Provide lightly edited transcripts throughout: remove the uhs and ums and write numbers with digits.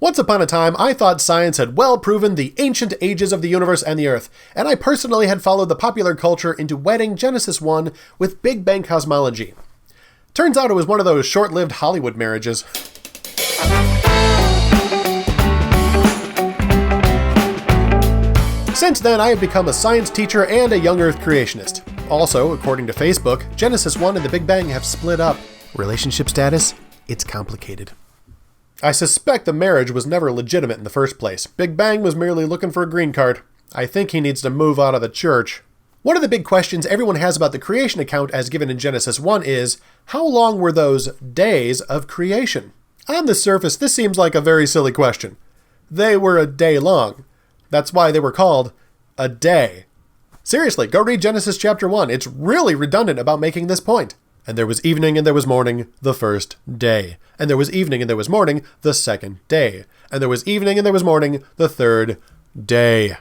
Once upon a time, I thought science had well proven the ancient ages of the universe and the Earth, and I personally had followed the popular culture into wedding Genesis 1 with Big Bang cosmology. Turns out it was one of those short-lived Hollywood marriages. Since then, I have become a science teacher and a young Earth creationist. Also, according to Facebook, Genesis 1 and the Big Bang have split up. Relationship status? It's complicated. I suspect the marriage was never legitimate in the first place. Big Bang was merely looking for a green card. I think he needs to move out of the church. One of the big questions everyone has about the creation account as given in Genesis 1 is, how long were those days of creation? On the surface, this seems like a very silly question. They were a day long. That's why they were called a day. Seriously, go read Genesis chapter 1. It's really redundant about making this point. And there was evening and there was morning the first day. And there was evening and there was morning the second day. And there was evening and there was morning the third day.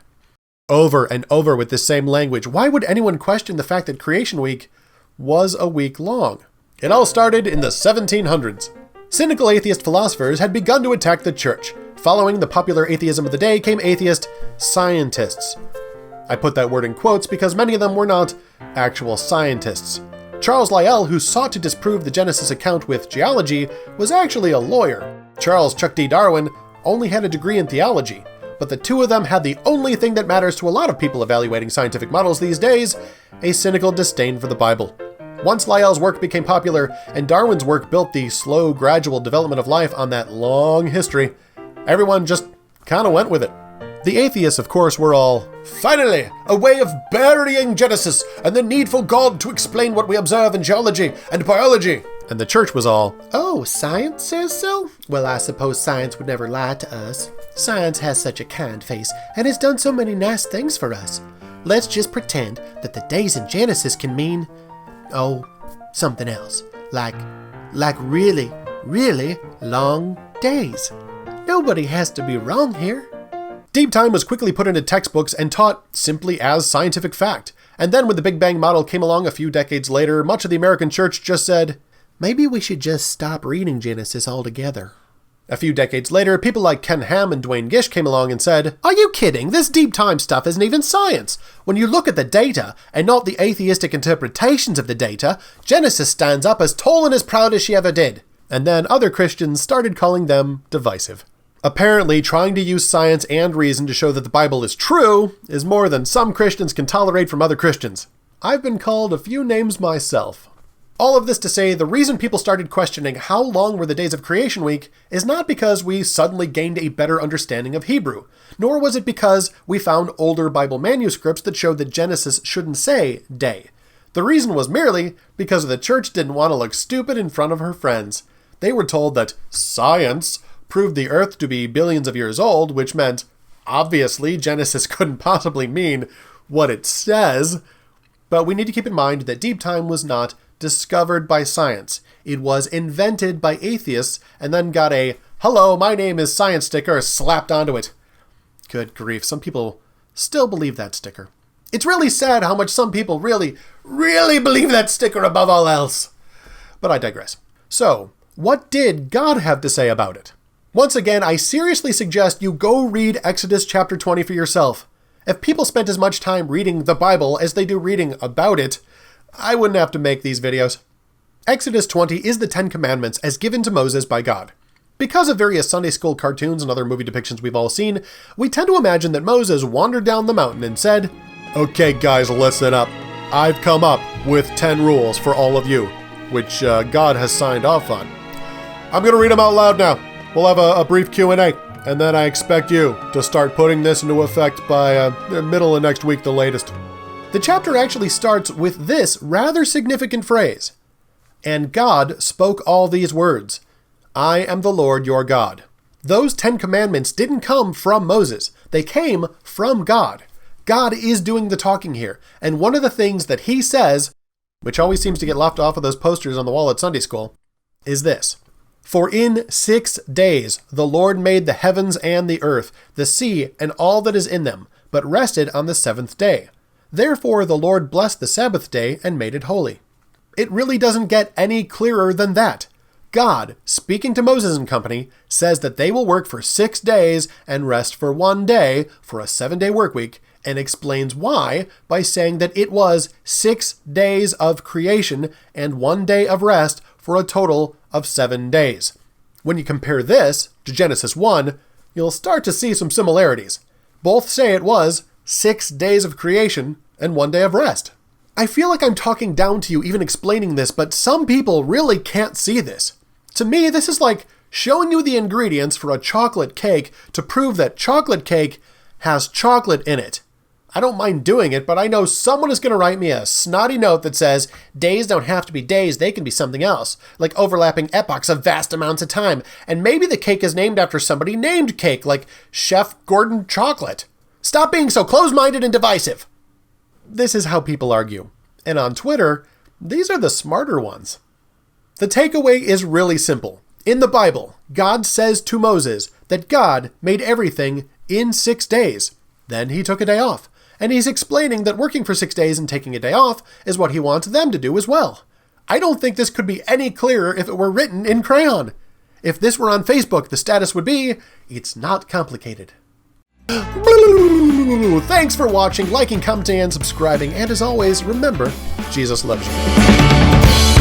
Over and over with this same language. Why would anyone question the fact that Creation Week was a week long? It all started in the 1700s. Cynical atheist philosophers had begun to attack the church. Following the popular atheism of the day came atheist scientists. I put that word in quotes because many of them were not actual scientists. Charles Lyell, who sought to disprove the Genesis account with geology, was actually a lawyer. Charles Chuck D. Darwin only had a degree in theology, but the two of them had the only thing that matters to a lot of people evaluating scientific models these days, a cynical disdain for the Bible. Once Lyell's work became popular and Darwin's work built the slow, gradual development of life on that long history, everyone just kind of went with it. The atheists, of course, were all, finally, a way of burying Genesis and the need for God to explain what we observe in geology and biology. And the church was all, oh, science says so? Well, I suppose science would never lie to us. Science has such a kind face and has done so many nice things for us. Let's just pretend that the days in Genesis can mean, something else. Like really, really long days. Nobody has to be wrong here. Deep time was quickly put into textbooks and taught simply as scientific fact. And then when the Big Bang model came along a few decades later, much of the American church just said, maybe we should just stop reading Genesis altogether. A few decades later, people like Ken Ham and Dwayne Gish came along and said, are you kidding? This deep time stuff isn't even science. When you look at the data, and not the atheistic interpretations of the data, Genesis stands up as tall and as proud as she ever did. And then other Christians started calling them divisive. Apparently, trying to use science and reason to show that the Bible is true is more than some Christians can tolerate from other Christians. I've been called a few names myself. All of this to say, the reason people started questioning how long were the days of Creation Week is not because we suddenly gained a better understanding of Hebrew, nor was it because we found older Bible manuscripts that showed that Genesis shouldn't say day. The reason was merely because the church didn't want to look stupid in front of her friends. They were told that science proved the earth to be billions of years old, which meant, obviously, Genesis couldn't possibly mean what it says. But we need to keep in mind that deep time was not discovered by science. It was invented by atheists and then got a, hello, my name is science sticker slapped onto it. Good grief, some people still believe that sticker. It's really sad how much some people really, really believe that sticker above all else. But I digress. So, what did God have to say about it? Once again, I seriously suggest you go read Exodus chapter 20 for yourself. If people spent as much time reading the Bible as they do reading about it, I wouldn't have to make these videos. Exodus 20 is the 10 Commandments as given to Moses by God. Because of various Sunday school cartoons and other movie depictions we've all seen, we tend to imagine that Moses wandered down the mountain and said, okay guys, listen up. I've come up with 10 rules for all of you, which God has signed off on. I'm going to read them out loud now. We'll have a brief Q&A, and then I expect you to start putting this into effect by the middle of next week, the latest. The chapter actually starts with this rather significant phrase. And God spoke all these words. I am the Lord your God. Those 10 commandments didn't come from Moses. They came from God. God is doing the talking here. And one of the things that he says, which always seems to get left off of those posters on the wall at Sunday school, is this. For in 6 days the Lord made the heavens and the earth, the sea, and all that is in them, but rested on the 7th day. Therefore the Lord blessed the Sabbath day and made it holy. It really doesn't get any clearer than that. God, speaking to Moses and company, says that they will work for 6 days and rest for 1 day for a 7-day work week, and explains why by saying that it was 6 days of creation and 1 day of rest for a total of 7 days. When you compare this to Genesis 1, you'll start to see some similarities. Both say it was 6 days of creation and 1 day of rest. I feel like I'm talking down to you even explaining this, but some people really can't see this. To me, this is like showing you the ingredients for a chocolate cake to prove that chocolate cake has chocolate in it. I don't mind doing it, but I know someone is going to write me a snotty note that says, days don't have to be days, they can be something else, like overlapping epochs of vast amounts of time, and maybe the cake is named after somebody named Cake, like Chef Gordon Chocolate. Stop being so close-minded and divisive! This is how people argue. And on Twitter, these are the smarter ones. The takeaway is really simple. In the Bible, God says to Moses that God made everything in 6 days. Then he took a day off. And he's explaining that working for 6 days and taking a day off is what he wants them to do as well. I don't think this could be any clearer if it were written in crayon. If this were on Facebook, the status would be, it's not complicated. Thanks for watching, liking, commenting, and subscribing. And as always, remember, Jesus loves you.